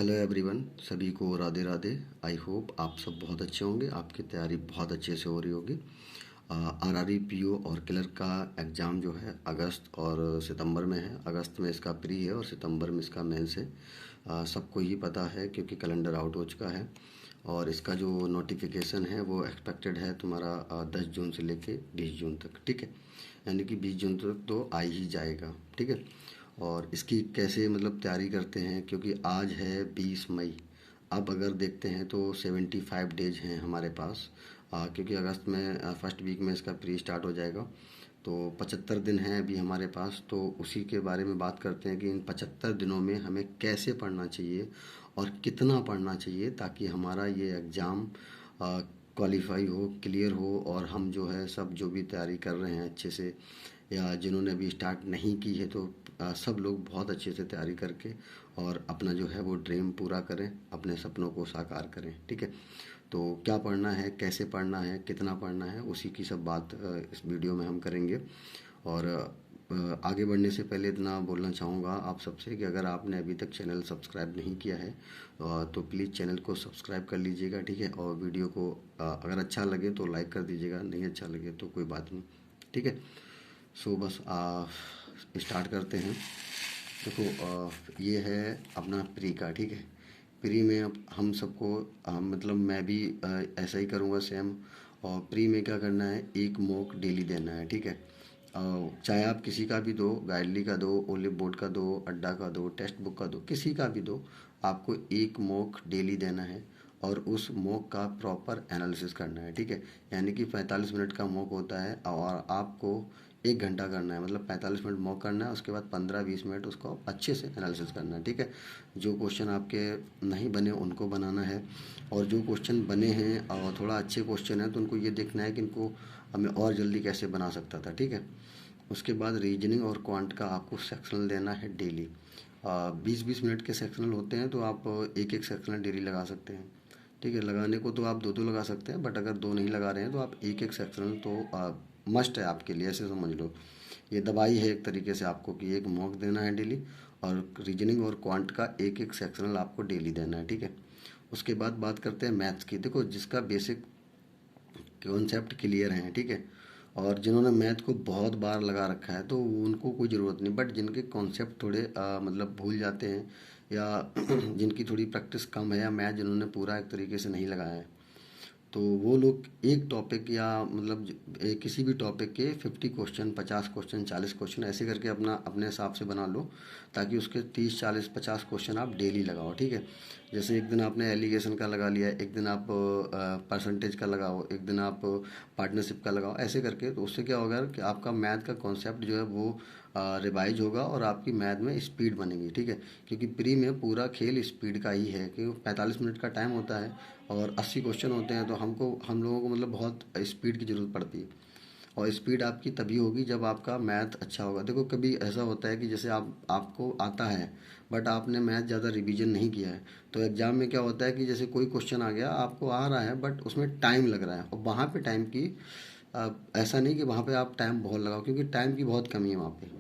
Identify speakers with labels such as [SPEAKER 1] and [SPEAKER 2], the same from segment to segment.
[SPEAKER 1] Hello everyone, सभी को Radhe Radhe. I hope आप सब बहुत अच्छे होंगे, आपकी तैयारी बहुत अच्छे से हो रही होगी। आरआरई पीओ और क्लर्क का एग्ज़ाम जो है अगस्त और सितंबर में है। अगस्त में इसका प्री है और सितंबर में इसका मेंस है। सबको ही पता है क्योंकि कैलेंडर आउट हो चुका है। और इसका जो नोटिफिकेशन है वो एक्सपेक्टेड है तुम्हारा 10 जून से लेके 20 जून तक, ठीक है। यानी कि 20 जून तक तो आ ही जाएगा, ठीक है। और इसकी कैसे मतलब तैयारी करते हैं, क्योंकि आज है 20 मई। अब अगर देखते हैं तो 75 डेज हैं हमारे पास, क्योंकि अगस्त में फर्स्ट वीक में इसका प्री स्टार्ट हो जाएगा। तो 75 दिन हैं अभी हमारे पास। तो उसी के बारे में बात करते हैं कि इन 75 दिनों में हमें कैसे पढ़ना चाहिए और कितना पढ़ना चाहिए, ताकि हमारा ये एग्ज़ाम क्वालिफाई हो, क्लियर हो, और हम जो है सब जो भी तैयारी कर रहे हैं अच्छे से, या जिन्होंने अभी स्टार्ट नहीं की है तो सब लोग बहुत अच्छे से तैयारी करके और अपना जो है वो ड्रीम पूरा करें, अपने सपनों को साकार करें, ठीक है। तो क्या पढ़ना है, कैसे पढ़ना है, कितना पढ़ना है, उसी की सब बात इस वीडियो में हम करेंगे। और आगे बढ़ने से पहले इतना बोलना चाहूँगा आप सबसे कि अगर आपने अभी तक चैनल सब्सक्राइब नहीं किया है तो प्लीज़ चैनल को सब्सक्राइब कर लीजिएगा, ठीक है। और वीडियो को अगर अच्छा लगे तो लाइक कर दीजिएगा, नहीं अच्छा लगे तो कोई बात नहीं, ठीक है। सो बस स्टार्ट करते हैं। देखो, ये है अपना प्री का, ठीक है। प्री में अब हम सबको मतलब मैं भी ऐसा ही करूँगा सेम। और प्री में क्या करना है, एक मॉक डेली देना है, ठीक है। चाहे आप किसी का भी दो, गाइडली का दो, ओलिव बोर्ड का दो, अड्डा का दो, टेक्स्ट बुक का दो, किसी का भी दो, आपको एक मॉक डेली देना है। और उस मॉक का प्रॉपर एनालिसिस करना है, ठीक है। यानी कि 45 मिनट का मॉक होता है और आपको 1 घंटा करना है, मतलब 45 मिनट मॉक करना है, उसके बाद 15-20 मिनट उसको अच्छे से एनालिसिस करना है, ठीक है। जो क्वेश्चन आपके नहीं बने उनको बनाना है, और जो क्वेश्चन बने हैं और थोड़ा अच्छे क्वेश्चन हैं तो उनको ये देखना है कि इनको हमें और जल्दी कैसे बना सकता था, ठीक है। उसके बाद रीजनिंग और क्वांट का आपको सेक्शनल देना है डेली। 20-20 मिनट के सेक्शनल होते हैं, तो आप एक एक सेक्शनल डेली लगा सकते हैं, ठीक है। लगाने को तो आप दो दो लगा सकते हैं, बट अगर दो नहीं लगा रहे हैं तो आप एक एक सेक्शनल तो मस्ट है आपके लिए, ऐसे समझ लो। ये दवाई है एक तरीके से आपको कि एक मॉक देना है डेली, और रीजनिंग और क्वांट का एक एक सेक्शनल आपको डेली देना है, ठीक है। उसके बाद बात करते हैं मैथ्स की। देखो, जिसका बेसिक कॉन्सेप्ट क्लियर हैं, ठीक है, और जिन्होंने मैथ को बहुत बार लगा रखा है तो उनको कोई ज़रूरत नहीं, बट जिनके कॉन्सेप्ट थोड़े मतलब भूल जाते हैं, या जिनकी थोड़ी प्रैक्टिस कम है, या मैथ जिन्होंने पूरा एक तरीके से नहीं लगाया है, तो वो लोग एक टॉपिक या मतलब किसी भी टॉपिक के 50 क्वेश्चन, 50 क्वेश्चन, 40 क्वेश्चन ऐसे करके अपना अपने हिसाब से बना लो, ताकि उसके 30, 40, 50 क्वेश्चन आप डेली लगाओ, ठीक है। जैसे एक दिन आपने एलिगेशन का लगा लिया, एक दिन आप परसेंटेज का लगाओ, एक दिन आप पार्टनरशिप का लगाओ, ऐसे करके। तो उससे क्या होगा कि आपका मैथ का कॉन्सेप्ट जो है वो रिवाइज होगा और आपकी मैथ में स्पीड बनेगी, ठीक है। क्योंकि प्री में पूरा खेल स्पीड का ही है, क्योंकि 45 मिनट का टाइम होता है और 80 क्वेश्चन होते हैं, तो हम लोगों को मतलब बहुत स्पीड की ज़रूरत पड़ती है। और स्पीड आपकी तभी होगी जब आपका मैथ अच्छा होगा। देखो, कभी ऐसा होता है कि जैसे आपको आता है बट आपने मैथ ज़्यादा रिवीजन नहीं किया है, तो एग्ज़ाम में क्या होता है कि जैसे कोई क्वेश्चन आ गया, आपको आ रहा है बट उसमें टाइम लग रहा है, और वहाँ पे टाइम की ऐसा नहीं कि वहाँ पे आप टाइम बहुत लगाओ, क्योंकि टाइम की बहुत कमी है वहाँ पे।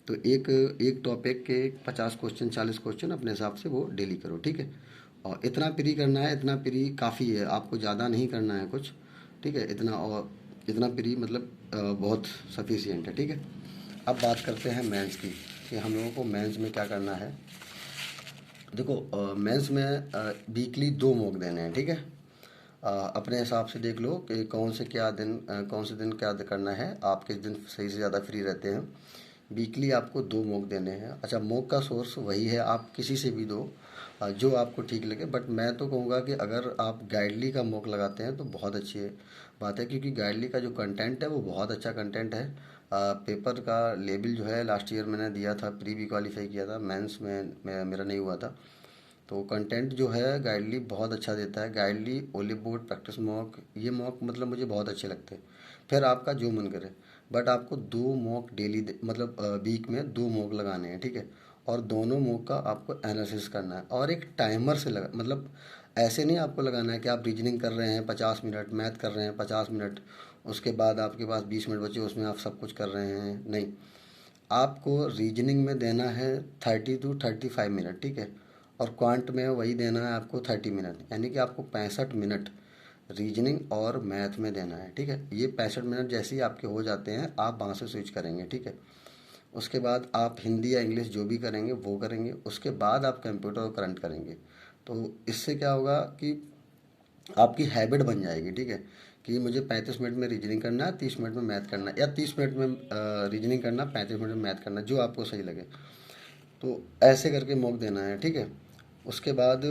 [SPEAKER 1] तो एक एक टॉपिक के 50 क्वेश्चन, 40 क्वेश्चन अपने हिसाब से वो डेली करो, ठीक है। और इतना प्री करना है, इतना प्री काफ़ी है, आपको ज़्यादा नहीं करना है कुछ, ठीक है। इतना, और इतना प्री मतलब बहुत सफिशियंट है, ठीक है। अब बात करते हैं मेंस की, कि हम लोगों को मेंस में क्या करना है। देखो, मेंस में वीकली 2 मॉक देने हैं, ठीक है। अपने हिसाब से देख लो कि कौन से दिन क्या करना है, आप किस दिन सही से ज़्यादा फ्री रहते हैं। वीकली आपको 2 मॉक देने हैं। अच्छा, मॉक का सोर्स वही है, आप किसी से भी दो जो आपको ठीक लगे, बट मैं तो कहूँगा कि अगर आप गाइडली का मॉक लगाते हैं तो बहुत अच्छी बात है, क्योंकि गाइडली का जो कंटेंट है वो बहुत अच्छा कंटेंट है। पेपर का लेवल जो है लास्ट ईयर मैंने दिया था, प्री भी क्वालिफाई किया था, मेंस में मेरा नहीं हुआ था। तो कंटेंट जो है गाइडली बहुत अच्छा देता है। गाइडली, ओलिव बोर्ड, प्रैक्टिस मॉक, ये मॉक मतलब मुझे बहुत अच्छे लगते हैं। फिर आपका जो मन करे, बट आपको 2 मॉक डेली मतलब वीक में 2 मॉक लगाने हैं, ठीक है। और दोनों मॉक का आपको एनालिसिस करना है, और एक टाइमर से लगा, मतलब ऐसे नहीं आपको लगाना है कि आप रीजनिंग कर रहे हैं 50 मिनट, मैथ कर रहे हैं 50 मिनट, उसके बाद आपके पास 20 मिनट बचे उसमें आप सब कुछ कर रहे हैं, नहीं। आपको रीजनिंग में देना है 30 to 35 मिनट, ठीक है। और क्वांट में वही देना है आपको 30 मिनट, यानी कि आपको 65 मिनट रीजनिंग और मैथ में देना है। ठीक है, ये 65 मिनट जैसे ही आपके हो जाते हैं आप वहाँ से स्विच करेंगे। ठीक है, उसके बाद आप हिंदी या इंग्लिश जो भी करेंगे वो करेंगे, उसके बाद आप कंप्यूटर और करंट करेंगे। तो इससे क्या होगा कि आपकी हैबिट बन जाएगी। ठीक है, कि मुझे 35 मिनट में रीजनिंग करना है, 30 मिनट में मैथ करना है, या 30 मिनट में रीजनिंग करना, 35 मिनट में मैथ करना, जो आपको सही लगे। तो ऐसे करके मॉक देना है। ठीक है, उसके बाद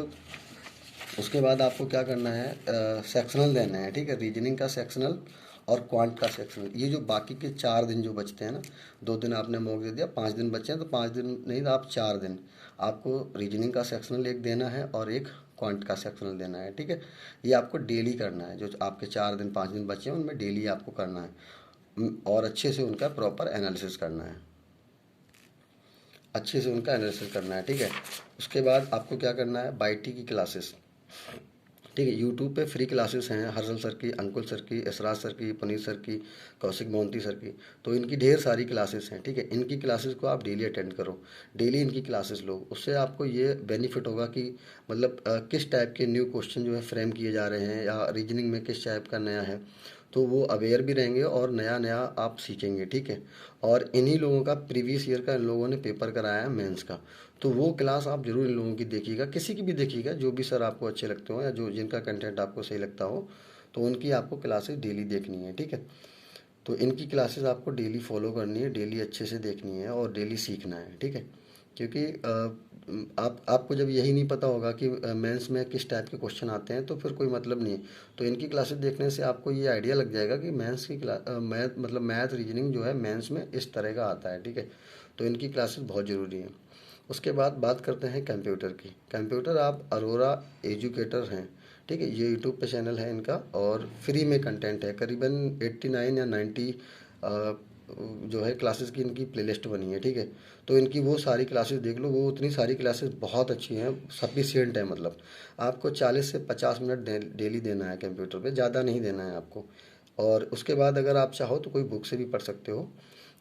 [SPEAKER 1] उसके बाद आपको क्या करना है, सेक्शनल देना है। ठीक है, रीजनिंग का सेक्शनल और क्वांट का सेक्शनल, ये जो बाकी के 4 दिन जो बचते हैं ना, 2 दिन आपने मॉक दे दिया, 5 दिन बचे हैं, तो 5 दिन नहीं तो आप 4 दिन आपको रीजनिंग का सेक्शनल एक देना है और एक क्वांट का सेक्शनल देना है। ठीक है, ये आपको डेली करना है, जो आपके 4 दिन 5 दिन बचे हैं उनमें डेली आपको करना है, और अच्छे से उनका प्रॉपर एनालिसिस करना है, अच्छे से उनका एनालिसिस करना है। ठीक है, उसके बाद आपको क्या करना है, बाईटी की क्लासेस। ठीक है, यूट्यूब पे फ्री क्लासेस हैं, हर्षल सर की, अंकुल सर की, इसराज सर की, पुनीत सर की, कौशिक मोहंती सर की। तो इनकी ढेर सारी क्लासेस हैं। ठीक है, इनकी क्लासेस को आप डेली अटेंड करो, डेली इनकी क्लासेस लो। उससे आपको ये बेनिफिट होगा कि मतलब किस टाइप के न्यू क्वेश्चन जो है फ्रेम किए जा रहे हैं, या रीजनिंग में किस टाइप का नया है, तो वो अवेयर भी रहेंगे और नया नया आप सीखेंगे। ठीक है, और इन्हीं लोगों का प्रीवियस ईयर का इन लोगों ने पेपर कराया है मेंस का, तो वो क्लास आप जरूर इन लोगों की देखिएगा, किसी की भी देखिएगा, जो भी सर आपको अच्छे लगते हो या जो जिनका कंटेंट आपको सही लगता हो, तो उनकी आपको क्लासेस डेली देखनी है। ठीक है, तो इनकी क्लासेस आपको डेली फॉलो करनी है, डेली अच्छे से देखनी है और डेली सीखना है। ठीक है, क्योंकि आपको जब यही नहीं पता होगा कि मेंस में किस टाइप के क्वेश्चन आते हैं, तो फिर कोई मतलब नहीं है। तो इनकी क्लासेस देखने से आपको ये आइडिया लग जाएगा कि मेंस की मैथ मतलब मैथ रीजनिंग जो है मेंस में इस तरह का आता है। ठीक है, तो इनकी क्लासेस बहुत ज़रूरी हैं। उसके बाद बात करते हैं कंप्यूटर की। कंप्यूटर आप अरोरा एजुकेटर हैं। ठीक है, ये यूट्यूब पे चैनल है इनका और फ्री में कंटेंट है, करीबन 89 या 90 जो है क्लासेस की इनकी प्लेलिस्ट बनी है। ठीक है, तो इनकी वो सारी क्लासेस देख लो, वो उतनी सारी क्लासेस बहुत अच्छी हैं, सफिशियंट है। मतलब आपको 40 से 50 मिनट डेली देना है कंप्यूटर पे, ज़्यादा नहीं देना है आपको। और उसके बाद अगर आप चाहो तो कोई बुक से भी पढ़ सकते हो,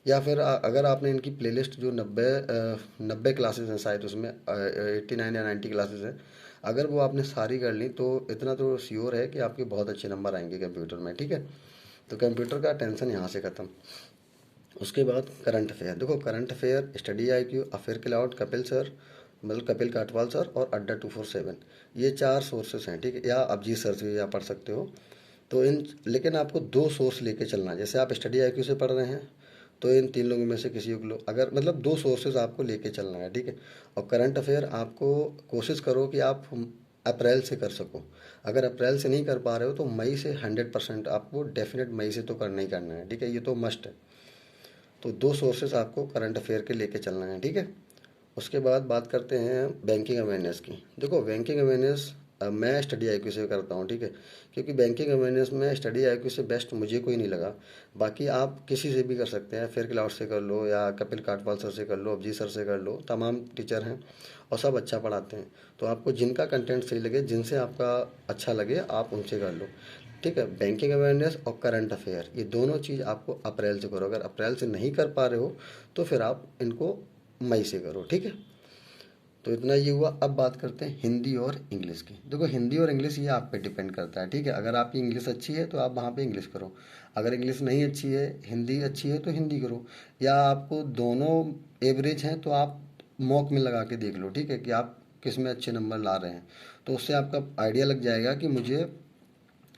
[SPEAKER 1] या फिर अगर आपने इनकी प्लेलिस्ट जो 90 क्लासेस हैं शायद, उसमें 89 या 90 क्लासेस हैं, अगर वो आपने सारी कर ली तो इतना तो श्योर है कि आपके बहुत अच्छे नंबर आएंगे कंप्यूटर में। ठीक है, तो कंप्यूटर का टेंशन यहाँ से ख़त्म। उसके बाद करंट अफेयर, देखो current affair, study IQ, affair cloud, Kapil sir, मतलब कपिल काटवाल सर, और अड्डा 247, ये 4 सोर्सेस हैं। ठीक है, या अभिजीत सर से या पढ़ सकते हो। तो इन लेकिन आपको 2 सोर्स लेके चलना है। जैसे आप स्टडी IQ से पढ़ रहे हैं तो इन 3 लोगों में से किसी को लो, अगर मतलब 2 सोर्सेज आपको लेके चलना है। ठीक है, और करंट अफेयर आपको कोशिश करो कि आप अप्रैल से कर सको। अगर अप्रैल से नहीं कर पा रहे हो तो मई से 100% आपको डेफिनेट मई से तो करना ही करना है। ठीक है, ये तो मस्ट है। तो 2 सोर्सेस आपको करंट अफेयर के लेके चलना है। ठीक है, उसके बाद बात करते हैं बैंकिंग अवेयरनेस की। देखो बैंकिंग अवेयरनेस मैं स्टडी IQ से करता हूँ। ठीक है, क्योंकि बैंकिंग अवेयरनेस में स्टडी IQ से बेस्ट मुझे कोई नहीं लगा। बाकी आप किसी से भी कर सकते हैं, फेयर क्लाउड से कर लो या कपिल काटवाल सर से कर लो, अभिजीत सर से कर लो, तमाम टीचर हैं और सब अच्छा पढ़ाते हैं। तो आपको जिनका कंटेंट सही लगे, जिनसे आपका अच्छा लगे, आप उनसे कर लो। ठीक है, बैंकिंग अवेयरनेस और करंट अफेयर, ये दोनों चीज़ आपको अप्रैल से करो। अगर अप्रैल से नहीं कर पा रहे हो तो फिर आप इनको मई से करो। ठीक है, तो इतना ये हुआ। अब बात करते हैं हिंदी और इंग्लिश की। देखो हिंदी और इंग्लिश ये आप पे डिपेंड करता है। ठीक है, अगर आपकी इंग्लिश अच्छी है तो आप वहाँ पे इंग्लिश करो, अगर इंग्लिश नहीं अच्छी है, हिंदी अच्छी है तो हिंदी करो, या आपको दोनों एवरेज हैं तो आप मॉक में लगा के देख लो। ठीक है, कि आप किस में अच्छे नंबर ला रहे हैं, तो उससे आपका आइडिया लग जाएगा कि मुझे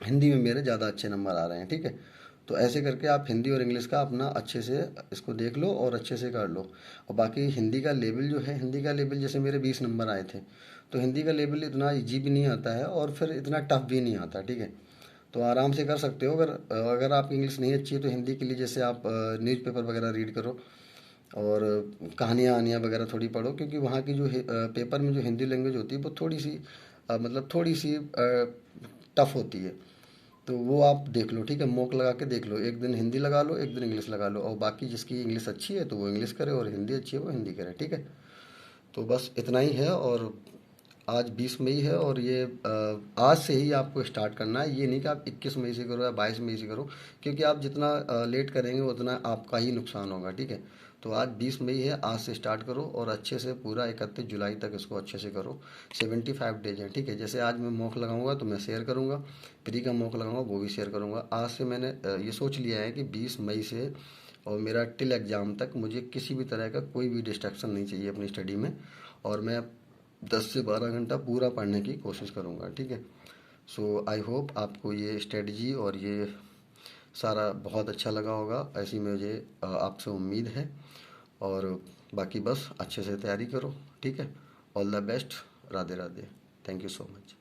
[SPEAKER 1] हिंदी में मेरे ज़्यादा अच्छे नंबर आ रहे हैं। ठीक है, तो ऐसे करके आप हिंदी और इंग्लिश का अपना अच्छे से इसको देख लो और अच्छे से कर लो। और बाकी हिंदी का लेवल जो है, हिंदी का लेवल जैसे मेरे 20 नंबर आए थे, तो हिंदी का लेवल इतना ईजी भी नहीं आता है और फिर इतना टफ भी नहीं आता। ठीक है, तो आराम से कर सकते हो। अगर अगर आपकी इंग्लिश नहीं अच्छी है तो हिंदी के लिए जैसे आप न्यूज़पेपर वगैरह रीड करो और कहानियाँ आनियाँ वगैरह थोड़ी पढ़ो, क्योंकि वहाँ की जो पेपर में जो हिंदी लैंग्वेज होती है वो थोड़ी सी मतलब थोड़ी सी टफ होती है। तो वो आप देख लो। ठीक है, मॉक लगा के देख लो, एक दिन हिंदी लगा लो, एक दिन इंग्लिश लगा लो, और बाकी जिसकी इंग्लिश अच्छी है तो वो इंग्लिश करे और हिंदी अच्छी है वो हिंदी करे। ठीक है, तो बस इतना ही है। और आज 20 मई है और ये आज से ही आपको स्टार्ट करना है। ये नहीं कि आप 21 मई से करो या 22 मई से करो, क्योंकि आप जितना लेट करेंगे उतना आपका ही नुकसान होगा। ठीक है, तो आज 20 मई है, आज से स्टार्ट करो और अच्छे से पूरा 31 जुलाई तक इसको अच्छे से करो। 75 डेज हैं, ठीक है। जैसे आज मैं मॉक लगाऊंगा तो मैं शेयर करूंगा, प्री का मॉक लगाऊंगा वो भी शेयर करूंगा। आज से मैंने ये सोच लिया है कि 20 मई से और मेरा टिल एग्ज़ाम तक मुझे किसी भी तरह का कोई भी डिस्ट्रैक्शन नहीं चाहिए अपनी स्टडी में, और मैं 10 से 12 घंटा पूरा पढ़ने की कोशिश करूँगा, ठीक है। सो आई होप आपको ये स्ट्रेटजी और ये सारा बहुत अच्छा लगा होगा, ऐसी मुझे आपसे उम्मीद है। और बाकी बस अच्छे से तैयारी करो, ठीक है। All the best. Radhe Radhe. Thank you so much.